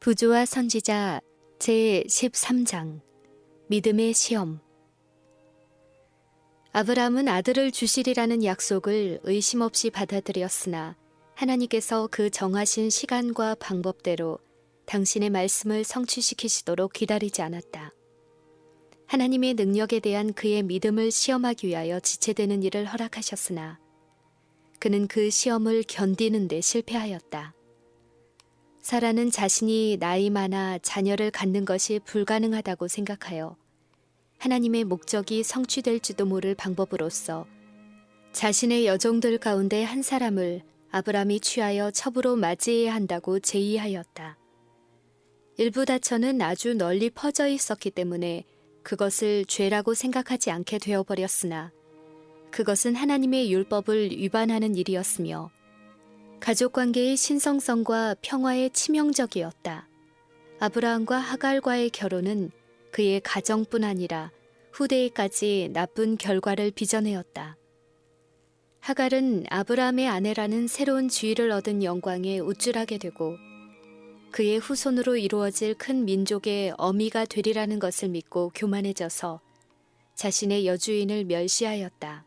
부조와 선지자 제13장 믿음의 시험. 아브라함은 아들을 주시리라는 약속을 의심 없이 받아들였으나 하나님께서 그 정하신 시간과 방법대로 당신의 말씀을 성취시키시도록 기다리지 않았다. 하나님의 능력에 대한 그의 믿음을 시험하기 위하여 지체되는 일을 허락하셨으나 그는 그 시험을 견디는 데 실패하였다. 사라는 자신이 나이 많아 자녀를 갖는 것이 불가능하다고 생각하여 하나님의 목적이 성취될지도 모를 방법으로서 자신의 여종들 가운데 한 사람을 아브람이 취하여 첩으로 맞이해야 한다고 제의하였다. 일부 다처는 아주 널리 퍼져 있었기 때문에 그것을 죄라고 생각하지 않게 되어버렸으나 그것은 하나님의 율법을 위반하는 일이었으며 가족관계의 신성성과 평화에 치명적이었다. 아브라함과 하갈과의 결혼은 그의 가정뿐 아니라 후대에까지 나쁜 결과를 빚어내었다. 하갈은 아브라함의 아내라는 새로운 지위를 얻은 영광에 우쭐하게 되고 그의 후손으로 이루어질 큰 민족의 어미가 되리라는 것을 믿고 교만해져서 자신의 여주인을 멸시하였다.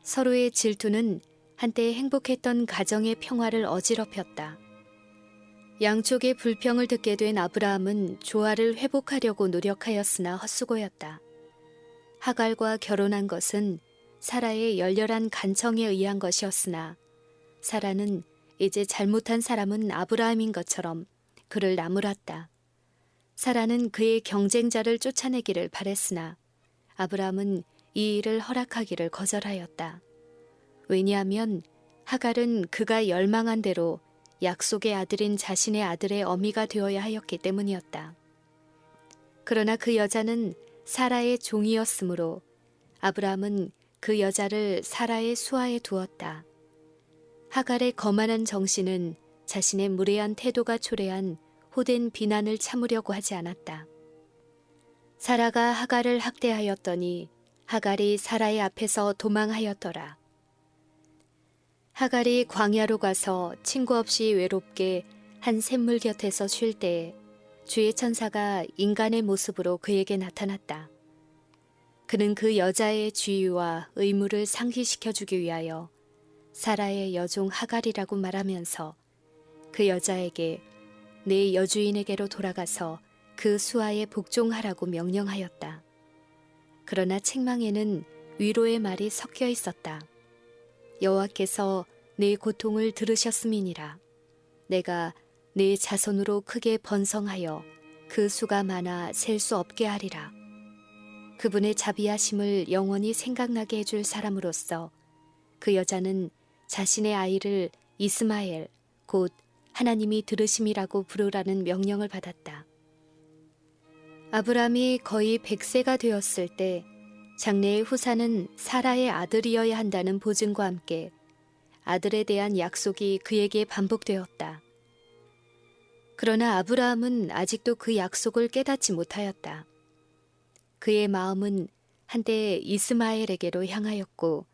서로의 질투는 한때 행복했던 가정의 평화를 어지럽혔다. 양쪽의 불평을 듣게 된 아브라함은 조화를 회복하려고 노력하였으나 헛수고였다. 하갈과 결혼한 것은 사라의 열렬한 간청에 의한 것이었으나 사라는 이제 잘못한 사람은 아브라함인 것처럼 그를 나무랐다. 사라는 그의 경쟁자를 쫓아내기를 바랬으나 아브라함은 이 일을 허락하기를 거절하였다. 왜냐하면 하갈은 그가 열망한 대로 약속의 아들인 자신의 아들의 어미가 되어야 하였기 때문이었다. 그러나 그 여자는 사라의 종이었으므로 아브라함은 그 여자를 사라의 수하에 두었다. 하갈의 거만한 정신은 자신의 무례한 태도가 초래한 호된 비난을 참으려고 하지 않았다. 사라가 하갈을 학대하였더니 하갈이 사라의 앞에서 도망하였더라. 하갈이 광야로 가서 친구 없이 외롭게 한 샘물 곁에서 쉴 때에 주의 천사가 인간의 모습으로 그에게 나타났다. 그는 그 여자의 지위와 의무를 상기시켜주기 위하여 사라의 여종 하갈이라고 말하면서 그 여자에게 내 여주인에게로 돌아가서 그 수하에 복종하라고 명령하였다. 그러나 책망에는 위로의 말이 섞여 있었다. 여호와께서 내 고통을 들으셨음이니라. 내가 내 자손으로 크게 번성하여 그 수가 많아 셀 수 없게 하리라. 그분의 자비하심을 영원히 생각나게 해줄 사람으로서 그 여자는 자신의 아이를 이스마엘, 곧 하나님이 들으심이라고 부르라는 명령을 받았다. 아브람이 거의 100세가 되었을 때 장래의 후사는 사라의 아들이어야 한다는 보증과 함께 아들에 대한 약속이 그에게 반복되었다. 그러나 아브라함은 아직도 그 약속을 깨닫지 못하였다. 그의 마음은 한때 이스마엘에게로 향하였고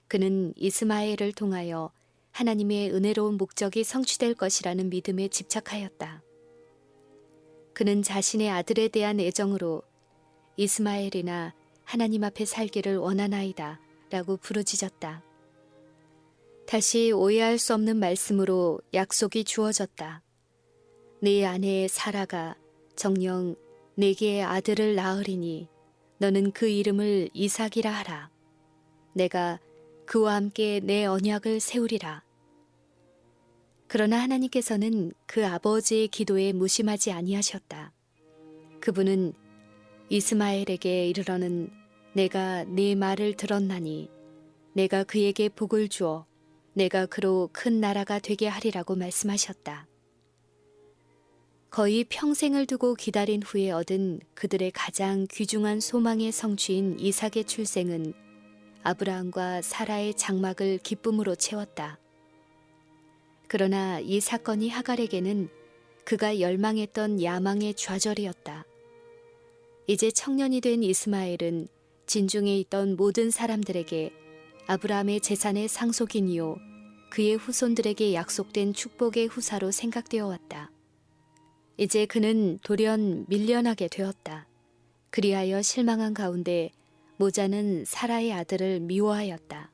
그는 이스마엘을 통하여 하나님의 은혜로운 목적이 성취될 것이라는 믿음에 집착하였다. 그는 자신의 아들에 대한 애정으로 이스마엘이나 하나님 앞에 살기를 원하나이다 라고 부르짖었다. 다시 오해할 수 없는 말씀으로 약속이 주어졌다. 네 아내 사라가 정녕 내게 아들을 낳으리니 너는 그 이름을 이삭이라 하라. 내가 그와 함께 내 언약을 세우리라. 그러나 하나님께서는 그 아버지의 기도에 무심하지 아니하셨다. 그분은 이스마엘에게 이르러는 내가 네 말을 들었나니 내가 그에게 복을 주어 내가 그로 큰 나라가 되게 하리라고 말씀하셨다. 거의 평생을 두고 기다린 후에 얻은 그들의 가장 귀중한 소망의 성취인 이삭의 출생은 아브라함과 사라의 장막을 기쁨으로 채웠다. 그러나 이 사건이 하갈에게는 그가 열망했던 야망의 좌절이었다. 이제 청년이 된 이스마엘은 진중에 있던 모든 사람들에게 아브라함의 재산의 상속인이요 그의 후손들에게 약속된 축복의 후사로 생각되어 왔다. 이제 그는 돌연 밀려나게 되었다. 그리하여 실망한 가운데 모자는 사라의 아들을 미워하였다.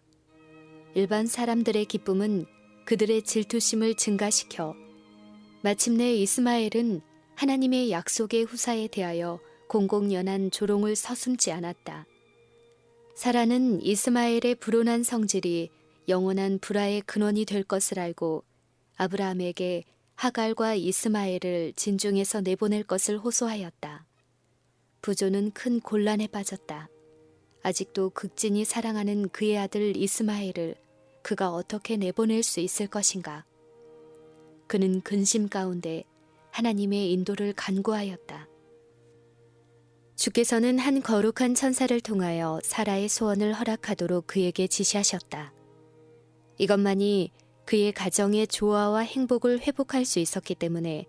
일반 사람들의 기쁨은 그들의 질투심을 증가시켜 마침내 이스마엘은 하나님의 약속의 후사에 대하여 공공연한 조롱을 서슴지 않았다. 사라는 이스마엘의 불온한 성질이 영원한 불화의 근원이 될 것을 알고 아브라함에게 하갈과 이스마엘을 진중에서 내보낼 것을 호소하였다. 부조는 큰 곤란에 빠졌다. 아직도 극진히 사랑하는 그의 아들 이스마엘을 그가 어떻게 내보낼 수 있을 것인가. 그는 근심 가운데 하나님의 인도를 간구하였다. 주께서는 한 거룩한 천사를 통하여 사라의 소원을 허락하도록 그에게 지시하셨다. 이것만이 그의 가정의 조화와 행복을 회복할 수 있었기 때문에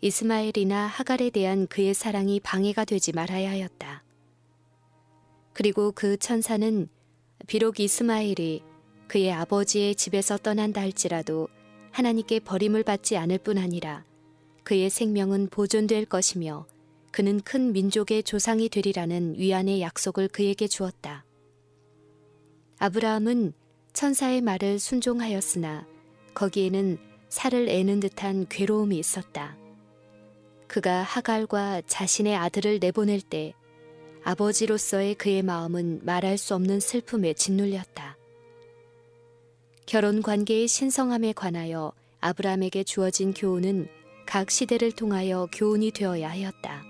이스마엘이나 하갈에 대한 그의 사랑이 방해가 되지 말아야 하였다. 그리고 그 천사는 비록 이스마엘이 그의 아버지의 집에서 떠난다 할지라도 하나님께 버림을 받지 않을 뿐 아니라 그의 생명은 보존될 것이며 그는 큰 민족의 조상이 되리라는 위안의 약속을 그에게 주었다. 아브라함은 천사의 말을 순종하였으나 거기에는 살을 애는 듯한 괴로움이 있었다. 그가 하갈과 자신의 아들을 내보낼 때 아버지로서의 그의 마음은 말할 수 없는 슬픔에 짓눌렸다. 결혼 관계의 신성함에 관하여 아브라함에게 주어진 교훈은 각 시대를 통하여 교훈이 되어야 하였다.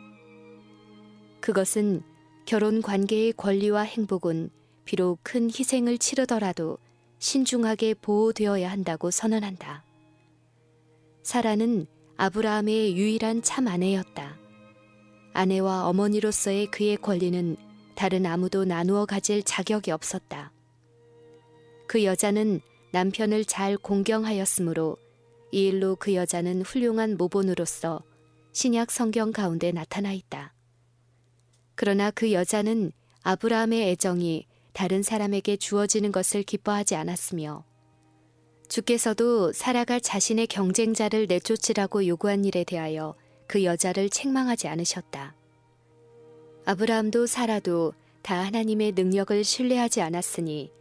그것은 결혼 관계의 권리와 행복은 비록 큰 희생을 치르더라도 신중하게 보호되어야 한다고 선언한다. 사라는 아브라함의 유일한 참 아내였다. 아내와 어머니로서의 그의 권리는 다른 아무도 나누어 가질 자격이 없었다. 그 여자는 남편을 잘 공경하였으므로 이 일로 그 여자는 훌륭한 모본으로서 신약 성경 가운데 나타나 있다. 그러나 그 여자는 아브라함의 애정이 다른 사람에게 주어지는 것을 기뻐하지 않았으며 주께서도 사라가 자신의 경쟁자를 내쫓으라고 요구한 일에 대하여 그 여자를 책망하지 않으셨다. 아브라함도 사라도 다 하나님의 능력을 신뢰하지 않았으니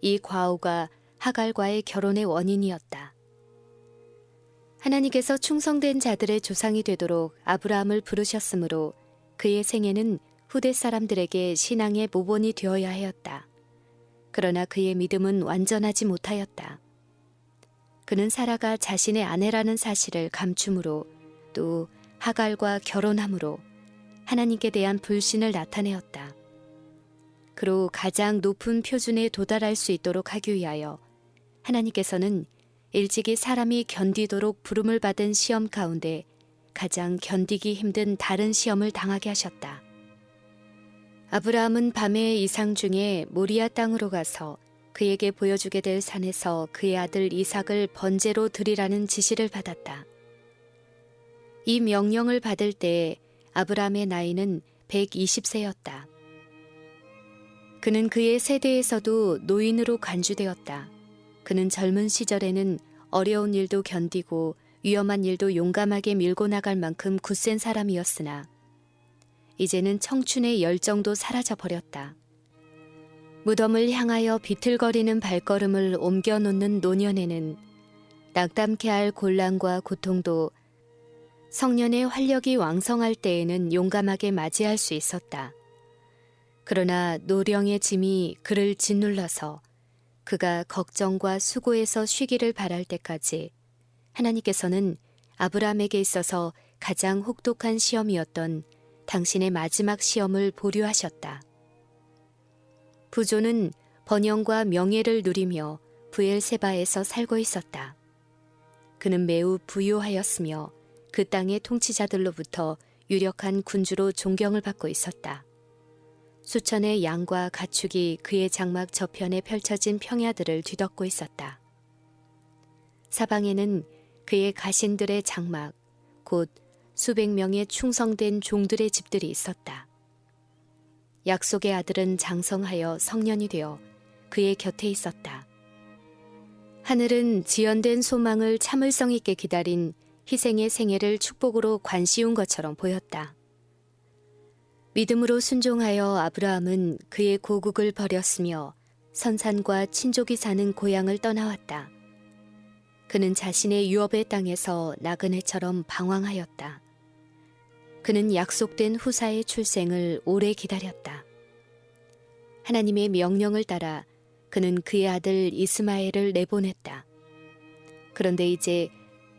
이 과오가 하갈과의 결혼의 원인이었다. 하나님께서 충성된 자들의 조상이 되도록 아브라함을 부르셨으므로 그의 생애는 후대 사람들에게 신앙의 모본이 되어야 하였다. 그러나 그의 믿음은 완전하지 못하였다. 그는 사라가 자신의 아내라는 사실을 감춤으로 또 하갈과 결혼함으로 하나님께 대한 불신을 나타내었다. 그로 가장 높은 표준에 도달할 수 있도록 하기 위하여 하나님께서는 일찍이 사람이 견디도록 부름을 받은 시험 가운데 가장 견디기 힘든 다른 시험을 당하게 하셨다. 아브라함은 밤의 이상 중에 모리아 땅으로 가서 그에게 보여주게 될 산에서 그의 아들 이삭을 번제로 드리라는 지시를 받았다. 이 명령을 받을 때 아브라함의 나이는 120세였다. 그는 그의 세대에서도 노인으로 간주되었다. 그는 젊은 시절에는 어려운 일도 견디고 위험한 일도 용감하게 밀고 나갈 만큼 굳센 사람이었으나 이제는 청춘의 열정도 사라져 버렸다. 무덤을 향하여 비틀거리는 발걸음을 옮겨놓는 노년에는 낙담케 할 곤란과 고통도 성년의 활력이 왕성할 때에는 용감하게 맞이할 수 있었다. 그러나 노령의 짐이 그를 짓눌러서 그가 걱정과 수고에서 쉬기를 바랄 때까지 하나님께서는 아브라함에게 있어서 가장 혹독한 시험이었던 당신의 마지막 시험을 보류하셨다. 부조는 번영과 명예를 누리며 브엘세바에서 살고 있었다. 그는 매우 부유하였으며 그 땅의 통치자들로부터 유력한 군주로 존경을 받고 있었다. 수천의 양과 가축이 그의 장막 저편에 펼쳐진 평야들을 뒤덮고 있었다. 사방에는 그의 가신들의 장막, 곧 수백 명의 충성된 종들의 집들이 있었다. 약속의 아들은 장성하여 성년이 되어 그의 곁에 있었다. 하늘은 지연된 소망을 참을성 있게 기다린 희생의 생애를 축복으로 관씌운 것처럼 보였다. 믿음으로 순종하여 아브라함은 그의 고국을 버렸으며 선산과 친족이 사는 고향을 떠나왔다. 그는 자신의 유업의 땅에서 나그네처럼 방황하였다. 그는 약속된 후사의 출생을 오래 기다렸다. 하나님의 명령을 따라 그는 그의 아들 이스마엘을 내보냈다. 그런데 이제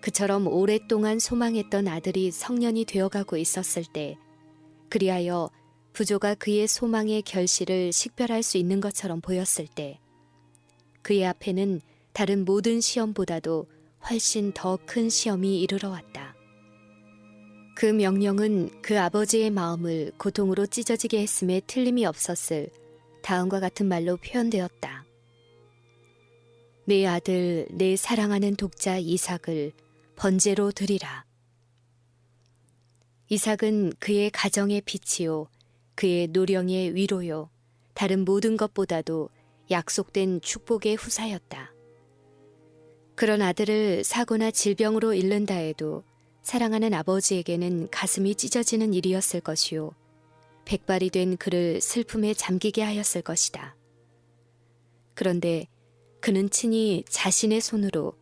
그처럼 오랫동안 소망했던 아들이 성년이 되어가고 있었을 때, 그리하여 부조가 그의 소망의 결실을 식별할 수 있는 것처럼 보였을 때, 그의 앞에는 다른 모든 시험보다도 훨씬 더 큰 시험이 이르러 왔다. 그 명령은 그 아버지의 마음을 고통으로 찢어지게 했음에 틀림이 없었을 다음과 같은 말로 표현되었다. 내 아들, 내 사랑하는 독자 이삭을 번제로 드리라. 이삭은 그의 가정의 빛이요, 그의 노령의 위로요, 다른 모든 것보다도 약속된 축복의 후사였다. 그런 아들을 사고나 질병으로 잃는다 해도 사랑하는 아버지에게는 가슴이 찢어지는 일이었을 것이요, 백발이 된 그를 슬픔에 잠기게 하였을 것이다. 그런데 그는 친히 자신의 손으로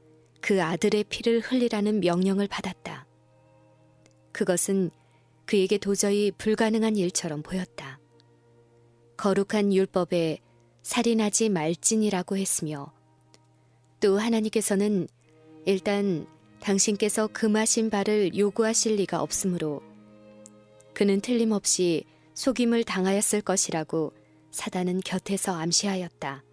그 아들의 피를 흘리라는 명령을 받았다. 그것은 그에게 도저히 불가능한 일처럼 보였다. 거룩한 율법에 살인하지 말지니라고 했으며, 또 하나님께서는 일단 당신께서 금하신 바를 요구하실 리가 없으므로 그는 틀림없이 속임을 당하였을 것이라고 사단은 곁에서 암시하였다.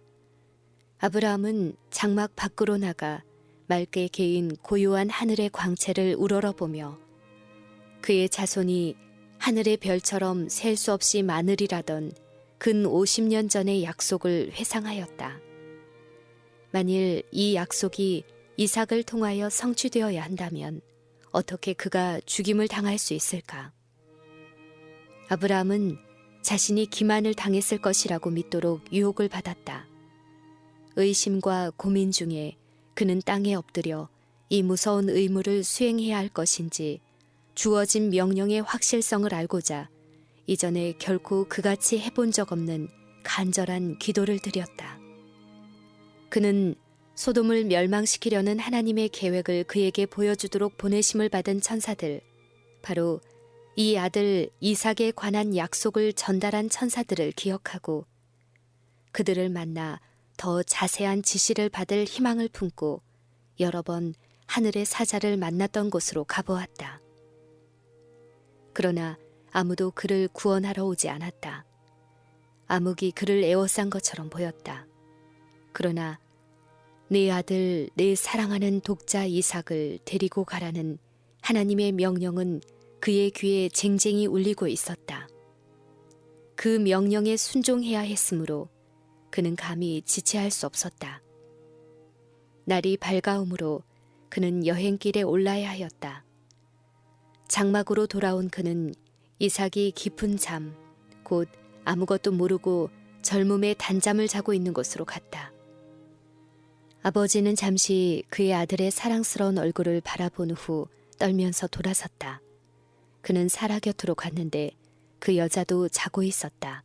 아브라함은 장막 밖으로 나가 맑게 개인 고요한 하늘의 광채를 우러러보며 그의 자손이 하늘의 별처럼 셀 수 없이 많으리라던 근 50년 전의 약속을 회상하였다. 만일 이 약속이 이삭을 통하여 성취되어야 한다면 어떻게 그가 죽임을 당할 수 있을까? 아브라함은 자신이 기만을 당했을 것이라고 믿도록 유혹을 받았다. 의심과 고민 중에 그는 땅에 엎드려 이 무서운 의무를 수행해야 할 것인지 주어진 명령의 확실성을 알고자 이전에 결코 그같이 해본 적 없는 간절한 기도를 드렸다. 그는 소돔을 멸망시키려는 하나님의 계획을 그에게 보여주도록 보내심을 받은 천사들, 바로 이 아들 이삭에 관한 약속을 전달한 천사들을 기억하고 그들을 만나 더 자세한 지시를 받을 희망을 품고 여러 번 하늘의 사자를 만났던 곳으로 가보았다. 그러나 아무도 그를 구원하러 오지 않았다. 암흑이 그를 에워싼 것처럼 보였다. 그러나 내 아들, 내 사랑하는 독자 이삭을 데리고 가라는 하나님의 명령은 그의 귀에 쟁쟁이 울리고 있었다. 그 명령에 순종해야 했으므로 그는 감히 지체할 수 없었다. 날이 밝아오므로 그는 여행길에 올라야 하였다. 장막으로 돌아온 그는 이삭이 깊은 잠, 곧 아무것도 모르고 젊음의 단잠을 자고 있는 곳으로 갔다. 아버지는 잠시 그의 아들의 사랑스러운 얼굴을 바라본 후 떨면서 돌아섰다. 그는 사라 곁으로 갔는데 그 여자도 자고 있었다.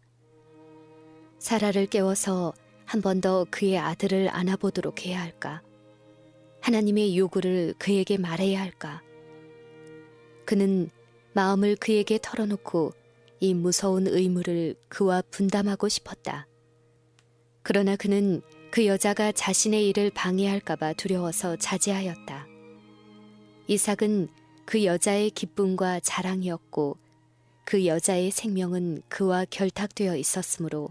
사라를 깨워서 한 번 더 그의 아들을 안아보도록 해야 할까? 하나님의 요구를 그에게 말해야 할까? 그는 마음을 그에게 털어놓고 이 무서운 의무를 그와 분담하고 싶었다. 그러나 그는 그 여자가 자신의 일을 방해할까봐 두려워서 자제하였다. 이삭은 그 여자의 기쁨과 자랑이었고 그 여자의 생명은 그와 결탁되어 있었으므로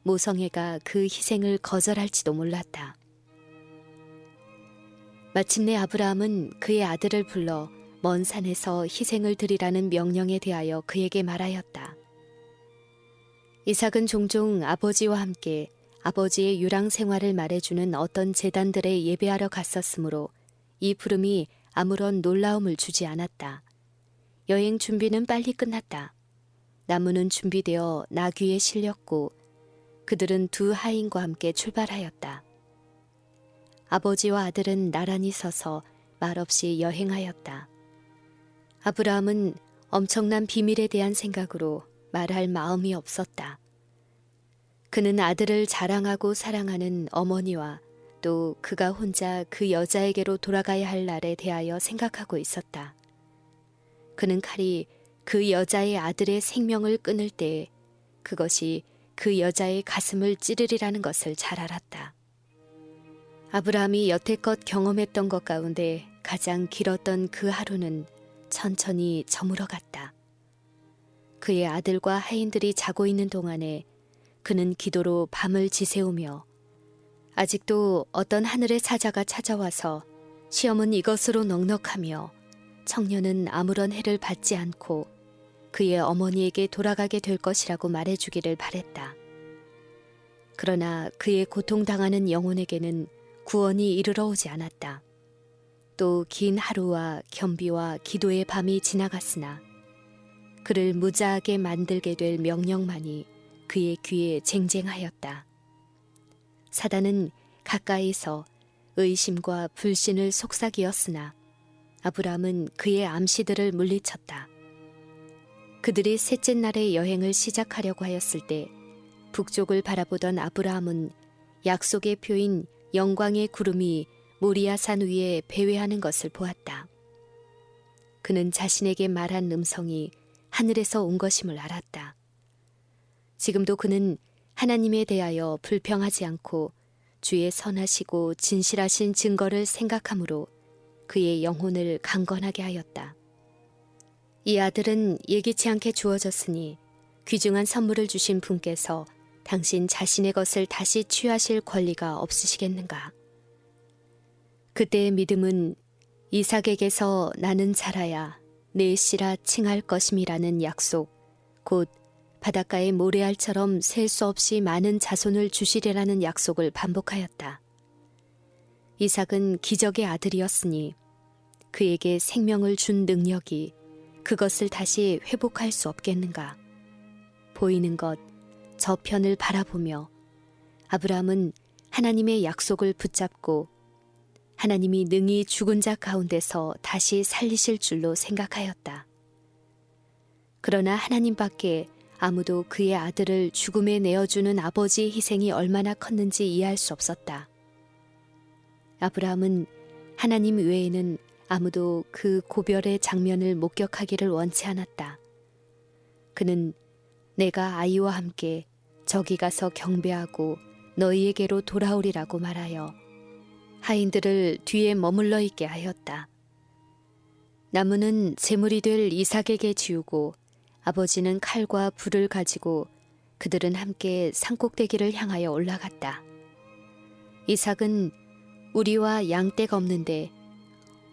모성애가 그 희생을 거절할지도 몰랐다. 마침내 아브라함은 그의 아들을 불러 먼 산에서 희생을 드리라는 명령에 대하여 그에게 말하였다. 이삭은 종종 아버지와 함께 아버지의 유랑 생활을 말해주는 어떤 제단들에 예배하러 갔었으므로 이 부름이 아무런 놀라움을 주지 않았다. 여행 준비는 빨리 끝났다. 나무는 준비되어 나귀에 실렸고 그들은 두 하인과 함께 출발하였다. 아버지와 아들은 나란히 서서 말없이 여행하였다. 아브라함은 엄청난 비밀에 대한 생각으로 말할 마음이 없었다. 그는 아들을 자랑하고 사랑하는 어머니와 또 그가 혼자 그 여자에게로 돌아가야 할 날에 대하여 생각하고 있었다. 그는 칼이 그 여자의 아들의 생명을 끊을 때에 그것이 그 여자의 가슴을 찌르리라는 것을 잘 알았다. 아브라함이 여태껏 경험했던 것 가운데 가장 길었던 그 하루는 천천히 저물어갔다. 그의 아들과 하인들이 자고 있는 동안에 그는 기도로 밤을 지새우며 아직도 어떤 하늘의 사자가 찾아와서 시험은 이것으로 넉넉하며 청년은 아무런 해를 받지 않고 그의 어머니에게 돌아가게 될 것이라고 말해주기를 바랬다. 그러나 그의 고통당하는 영혼에게는 구원이 이르러 오지 않았다. 또 긴 하루와 겸비와 기도의 밤이 지나갔으나 그를 무자하게 만들게 될 명령만이 그의 귀에 쟁쟁하였다. 사단은 가까이서 의심과 불신을 속삭이었으나 아브라함은 그의 암시들을 물리쳤다. 그들이 셋째 날의 여행을 시작하려고 하였을 때 북쪽을 바라보던 아브라함은 약속의 표인 영광의 구름이 모리아산 위에 배회하는 것을 보았다. 그는 자신에게 말한 음성이 하늘에서 온 것임을 알았다. 지금도 그는 하나님에 대하여 불평하지 않고 주의 선하시고 진실하신 증거를 생각함으로 그의 영혼을 강건하게 하였다. 이 아들은 예기치 않게 주어졌으니 귀중한 선물을 주신 분께서 당신 자신의 것을 다시 취하실 권리가 없으시겠는가? 그때의 믿음은 이삭에게서 나는 자라야 내 씨라 칭할 것임이라는 약속, 곧 바닷가의 모래알처럼 셀 수 없이 많은 자손을 주시리라는 약속을 반복하였다. 이삭은 기적의 아들이었으니 그에게 생명을 준 능력이 그것을 다시 회복할 수 없겠는가? 보이는 것, 저편을 바라보며 아브라함은 하나님의 약속을 붙잡고 하나님이 능히 죽은 자 가운데서 다시 살리실 줄로 생각하였다. 그러나 하나님밖에 아무도 그의 아들을 죽음에 내어주는 아버지의 희생이 얼마나 컸는지 이해할 수 없었다. 아브라함은 하나님 외에는 아무도 그 고별의 장면을 목격하기를 원치 않았다. 그는 내가 아이와 함께 저기 가서 경배하고 너희에게로 돌아오리라고 말하여 하인들을 뒤에 머물러 있게 하였다. 나무는 제물이 될 이삭에게 지우고 아버지는 칼과 불을 가지고 그들은 함께 산꼭대기를 향하여 올라갔다. 이삭은 우리와 양떼가 없는데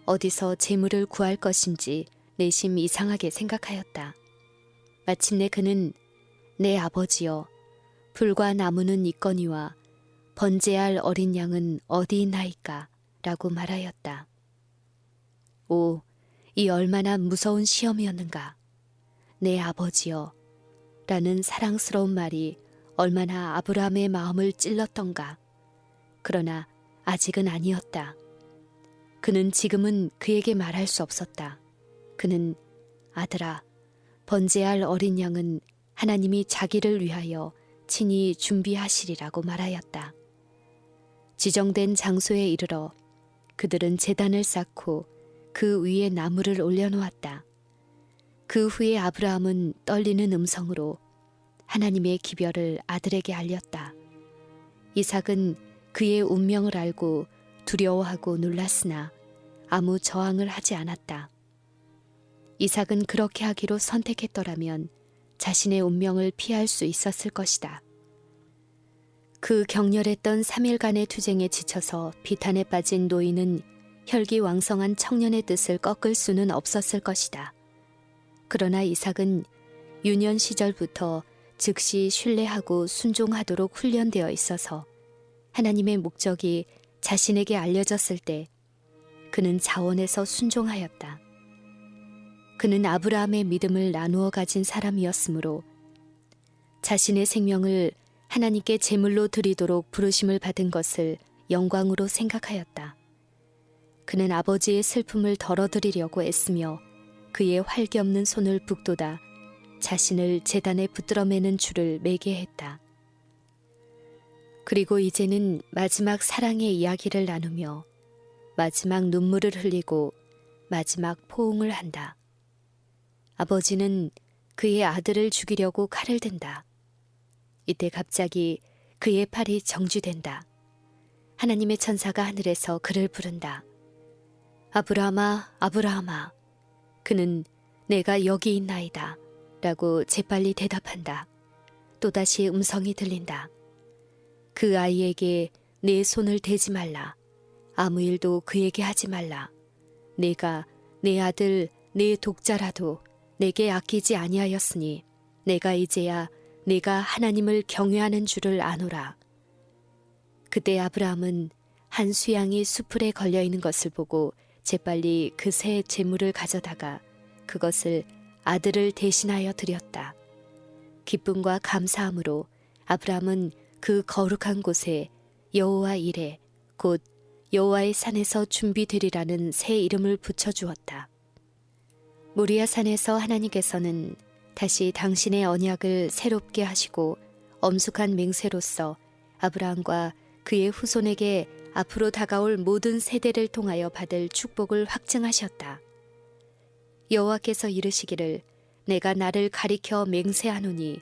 어디서 제물을 구할 것인지 내심 이상하게 생각하였다. 마침내 그는 내 아버지여 불과 나무는 있거니와 번제할 어린 양은 어디 있나이까 라고 말하였다. 오, 이 얼마나 무서운 시험이었는가. 내 아버지여 라는 사랑스러운 말이 얼마나 아브라함의 마음을 찔렀던가. 그러나 아직은 아니었다. 그는 지금은 그에게 말할 수 없었다. 그는 아들아, 번제할 어린 양은 하나님이 자기를 위하여 친히 준비하시리라고 말하였다. 지정된 장소에 이르러 그들은 제단을 쌓고 그 위에 나무를 올려놓았다. 그 후에 아브라함은 떨리는 음성으로 하나님의 기별을 아들에게 알렸다. 이삭은 그의 운명을 알고 두려워하고 놀랐으나 아무 저항을 하지 않았다. 이삭은 그렇게 하기로 선택했더라면 자신의 운명을 피할 수 있었을 것이다. 그 격렬했던 3일간의 투쟁에 지쳐서 비탄에 빠진 노인은 혈기왕성한 청년의 뜻을 꺾을 수는 없었을 것이다. 그러나 이삭은 유년 시절부터 즉시 신뢰하고 순종하도록 훈련되어 있어서 하나님의 목적이 자신에게 알려졌을 때 그는 자원해서 순종하였다. 그는 아브라함의 믿음을 나누어 가진 사람이었으므로 자신의 생명을 하나님께 제물로 드리도록 부르심을 받은 것을 영광으로 생각하였다. 그는 아버지의 슬픔을 덜어드리려고 애쓰며 그의 활기 없는 손을 북돋아 자신을 제단에 붙들어매는 줄을 매게 했다. 그리고 이제는 마지막 사랑의 이야기를 나누며 마지막 눈물을 흘리고 마지막 포옹을 한다. 아버지는 그의 아들을 죽이려고 칼을 든다. 이때 갑자기 그의 팔이 정지된다. 하나님의 천사가 하늘에서 그를 부른다. 아브라함아, 아브라함아. 그는 내가 여기 있나이다 라고 재빨리 대답한다. 또다시 음성이 들린다. 그 아이에게 내 손을 대지 말라. 아무 일도 그에게 하지 말라. 내가 내 아들 내 독자라도 내게 아끼지 아니하였으니 내가 이제야 내가 하나님을 경외하는 줄을 아노라. 그때 아브라함은 한 수양이 수풀에 걸려있는 것을 보고 재빨리 그 새 재물을 가져다가 그것을 아들을 대신하여 드렸다. 기쁨과 감사함으로 아브라함은 그 거룩한 곳에 여호와 이레 곧 여호와의 산에서 준비되리라는 새 이름을 붙여주었다. 모리아 산에서 하나님께서는 다시 당신의 언약을 새롭게 하시고 엄숙한 맹세로서 아브라함과 그의 후손에게 앞으로 다가올 모든 세대를 통하여 받을 축복을 확증하셨다. 여호와께서 이르시기를 내가 나를 가리켜 맹세하노니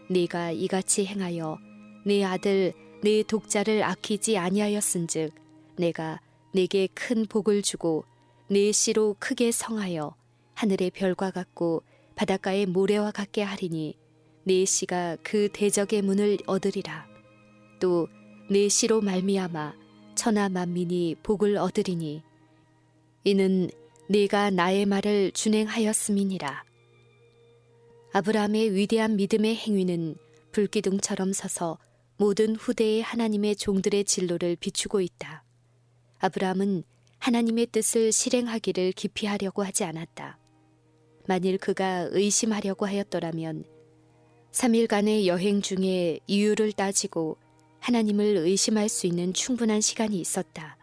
네가 이같이 행하여 네 아들 네 독자를 아끼지 아니하였은즉 내가 네게 큰 복을 주고 네 씨로 크게 성하여 하늘의 별과 같고 바닷가의 모래와 같게 하리니 네 씨가 그 대적의 문을 얻으리라. 또 네 씨로 말미암아 천하 만민이 복을 얻으리니 이는 네가 나의 말을 준행하였음이니라. 아브라함의 위대한 믿음의 행위는 불기둥처럼 서서 모든 후대의 하나님의 종들의 진로를 비추고 있다. 아브라함은 하나님의 뜻을 실행하기를 기피하려고 하지 않았다. 만일 그가 의심하려고 하였더라면 3일간의 여행 중에 이유를 따지고 하나님을 의심할 수 있는 충분한 시간이 있었다.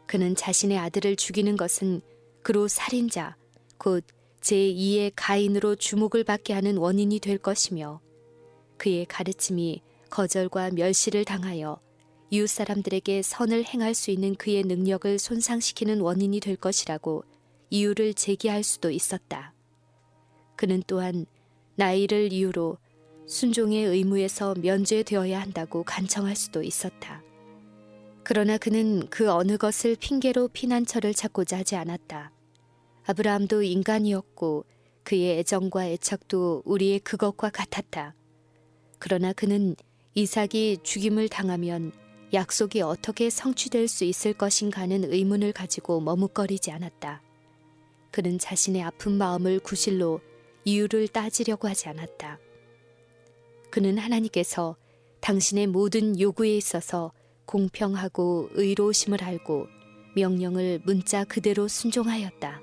그는 자신의 아들을 죽이는 것은 그로 살인자, 곧 제2의 가인으로 주목을 받게 하는 원인이 될 것이며 그의 가르침이 거절과 멸시를 당하여 이웃 사람들에게 선을 행할 수 있는 그의 능력을 손상시키는 원인이 될 것이라고 이유를 제기할 수도 있었다. 그는 또한 나이를 이유로 순종의 의무에서 면제되어야 한다고 간청할 수도 있었다. 그러나 그는 그 어느 것을 핑계로 피난처를 찾고자 하지 않았다. 아브라함도 인간이었고 그의 애정과 애착도 우리의 그것과 같았다. 그러나 그는 이삭이 죽임을 당하면 약속이 어떻게 성취될 수 있을 것인가 하는 의문을 가지고 머뭇거리지 않았다. 그는 자신의 아픈 마음을 구실로 이유를 따지려고 하지 않았다. 그는 하나님께서 당신의 모든 요구에 있어서 공평하고 의로우심을 알고 명령을 문자 그대로 순종하였다.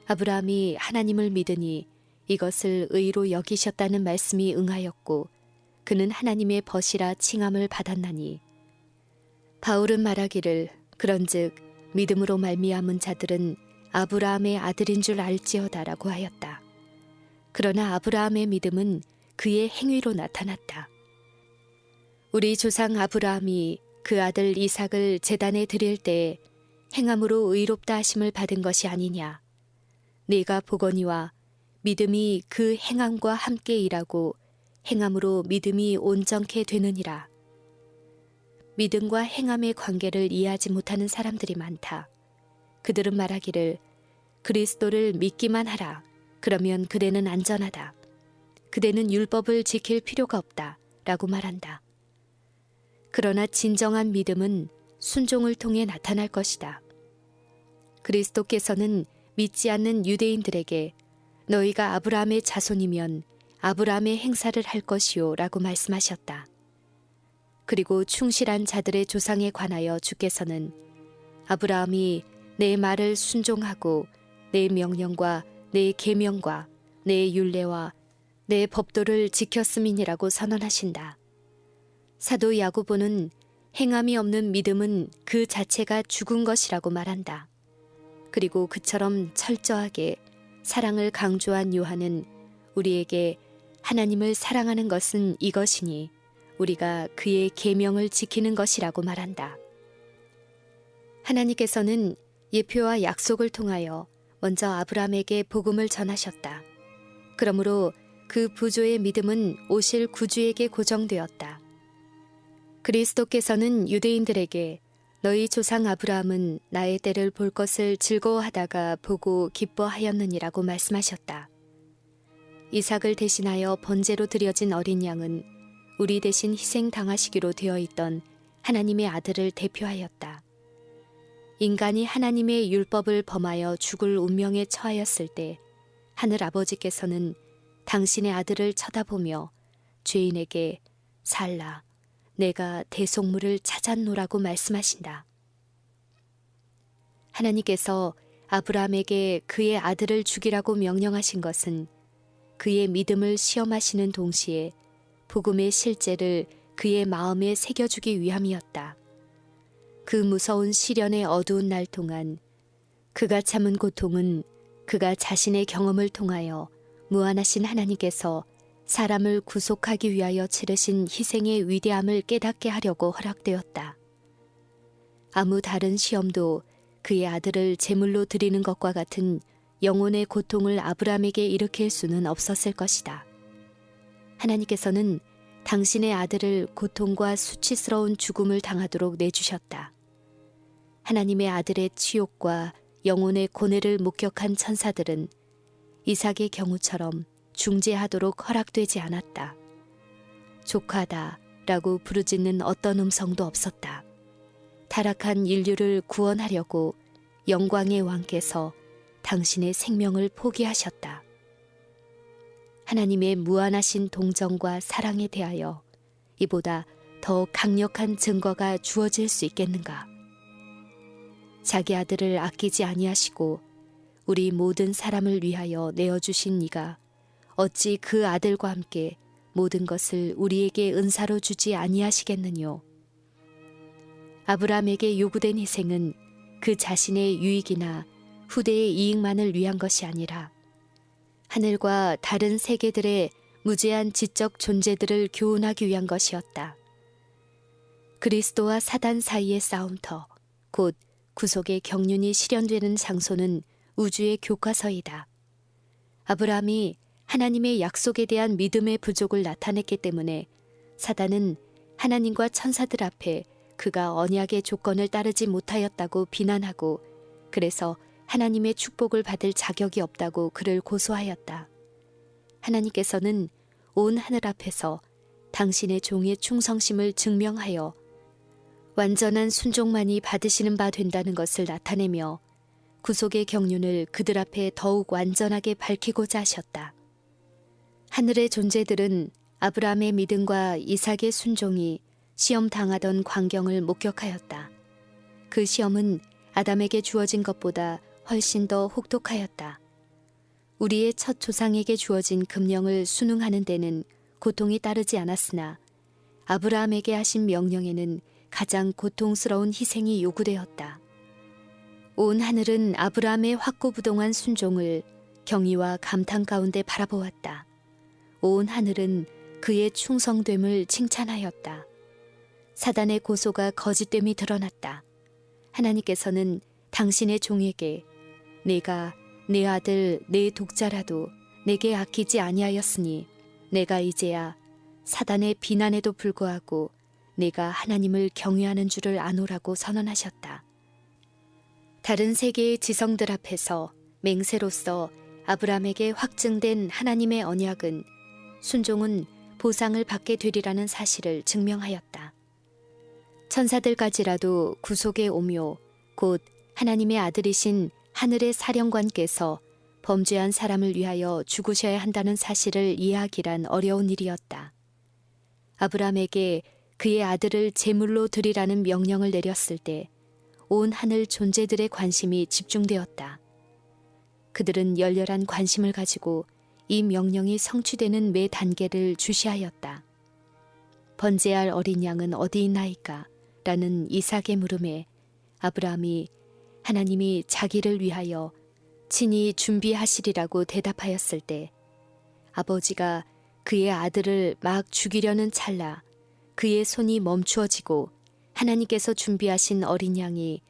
아브라함이 하나님을 믿으니 이것을 의로 여기셨다는 말씀이 응하였고 그는 하나님의 벗이라 칭함을 받았나니 바울은 말하기를 그런즉 믿음으로 말미암은 자들은 아브라함의 아들인 줄 알지어다라고 하였다. 그러나 아브라함의 믿음은 그의 행위로 나타났다. 우리 조상 아브라함이 그 아들 이삭을 제단에 드릴 때에 행함으로 의롭다 하심을 받은 것이 아니냐. 네가 보거니와 믿음이 그 행함과 함께 일하고 행함으로 믿음이 온전케 되느니라. 믿음과 행함의 관계를 이해하지 못하는 사람들이 많다. 그들은 말하기를 그리스도를 믿기만 하라. 그러면 그대는 안전하다. 그대는 율법을 지킬 필요가 없다. 라고 말한다. 그러나 진정한 믿음은 순종을 통해 나타날 것이다. 그리스도께서는 믿지 않는 유대인들에게 너희가 아브라함의 자손이면 아브라함의 행사를 할 것이요 라고 말씀하셨다. 그리고 충실한 자들의 조상에 관하여 주께서는 아브라함이 내 말을 순종하고 내 명령과 내 계명과 내 율례와 내 법도를 지켰음이니라고 선언하신다. 사도 야고보는 행함이 없는 믿음은 그 자체가 죽은 것이라고 말한다. 그리고 그처럼 철저하게 사랑을 강조한 요한은 우리에게 하나님을 사랑하는 것은 이것이니 우리가 그의 계명을 지키는 것이라고 말한다. 하나님께서는 예표와 약속을 통하여 먼저 아브라함에게 복음을 전하셨다. 그러므로 그 부조의 믿음은 오실 구주에게 고정되었다. 그리스도께서는 유대인들에게 너희 조상 아브라함은 나의 때를 볼 것을 즐거워하다가 보고 기뻐하였느니라고 말씀하셨다. 이삭을 대신하여 번제로 드려진 어린 양은 우리 대신 희생당하시기로 되어 있던 하나님의 아들을 대표하였다. 인간이 하나님의 율법을 범하여 죽을 운명에 처하였을 때 하늘 아버지께서는 당신의 아들을 쳐다보며 죄인에게 살라, 내가 대속물을 찾았노라고 말씀하신다. 하나님께서 아브라함에게 그의 아들을 죽이라고 명령하신 것은 그의 믿음을 시험하시는 동시에 복음의 실제를 그의 마음에 새겨주기 위함이었다. 그 무서운 시련의 어두운 날 동안 그가 참은 고통은 그가 자신의 경험을 통하여 무한하신 하나님께서 사람을 구속하기 위하여 치르신 희생의 위대함을 깨닫게 하려고 허락되었다. 아무 다른 시험도 그의 아들을 제물로 드리는 것과 같은 영혼의 고통을 아브라함에게 일으킬 수는 없었을 것이다. 하나님께서는 당신의 아들을 고통과 수치스러운 죽음을 당하도록 내주셨다. 하나님의 아들의 치욕과 영혼의 고뇌를 목격한 천사들은 이삭의 경우처럼 중재하도록 허락되지 않았다. 족하다 라고 부르짖는 어떤 음성도 없었다. 타락한 인류를 구원하려고 영광의 왕께서 당신의 생명을 포기하셨다. 하나님의 무한하신 동정과 사랑에 대하여 이보다 더 강력한 증거가 주어질 수 있겠는가? 자기 아들을 아끼지 아니하시고 우리 모든 사람을 위하여 내어주신 이가 어찌 그 아들과 함께 모든 것을 우리에게 은사로 주지 아니하시겠느뇨? 아브라함에게 요구된 희생은 그 자신의 유익이나 후대의 이익만을 위한 것이 아니라 하늘과 다른 세계들의 무제한 지적 존재들을 교훈하기 위한 것이었다. 그리스도와 사단 사이의 싸움터, 곧 구속의 경륜이 실현되는 장소는 우주의 교과서이다. 아브라함이 하나님의 약속에 대한 믿음의 부족을 나타냈기 때문에 사단은 하나님과 천사들 앞에 그가 언약의 조건을 따르지 못하였다고 비난하고 그래서 하나님의 축복을 받을 자격이 없다고 그를 고소하였다. 하나님께서는 온 하늘 앞에서 당신의 종의 충성심을 증명하여 완전한 순종만이 받으시는 바 된다는 것을 나타내며 구속의 경륜을 그들 앞에 더욱 완전하게 밝히고자 하셨다. 하늘의 존재들은 아브라함의 믿음과 이삭의 순종이 시험 당하던 광경을 목격하였다. 그 시험은 아담에게 주어진 것보다 훨씬 더 혹독하였다. 우리의 첫 조상에게 주어진 금령을 순응하는 데는 고통이 따르지 않았으나 아브라함에게 하신 명령에는 가장 고통스러운 희생이 요구되었다. 온 하늘은 아브라함의 확고부동한 순종을 경의와 감탄 가운데 바라보았다. 온 하늘은 그의 충성됨을 칭찬하였다. 사단의 고소가 거짓됨이 드러났다. 하나님께서는 당신의 종에게 내가 내 아들 내 독자라도 내게 아끼지 아니하였으니 내가 이제야 사단의 비난에도 불구하고 내가 하나님을 경외하는 줄을 아노라고 선언하셨다. 다른 세계의 지성들 앞에서 맹세로서 아브라함에게 확증된 하나님의 언약은 순종은 보상을 받게 되리라는 사실을 증명하였다. 천사들까지라도 구속의 오묘, 곧 하나님의 아들이신 하늘의 사령관께서 범죄한 사람을 위하여 죽으셔야 한다는 사실을 이해하기란 어려운 일이었다. 아브라함에게 그의 아들을 제물로 드리라는 명령을 내렸을 때 온 하늘 존재들의 관심이 집중되었다. 그들은 열렬한 관심을 가지고 이 명령이 성취되는 매 단계를 주시하였다. 번제할 어린 양은 어디 있나이까? 라는 이삭의 물음에 아브라함이 하나님이 자기를 위하여 친히 준비하시리라고 대답하였을 때 아버지가 그의 아들을 막 죽이려는 찰나 그의 손이 멈추어지고 하나님께서 준비하신 어린 양이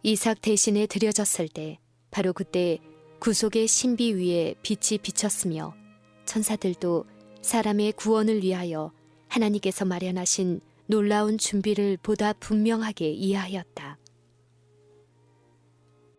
이삭 대신에 드려졌을 때 바로 그때 구속의 신비 위에 빛이 비쳤으며 천사들도 사람의 구원을 위하여 하나님께서 마련하신 놀라운 준비를 보다 분명하게 이해하였다.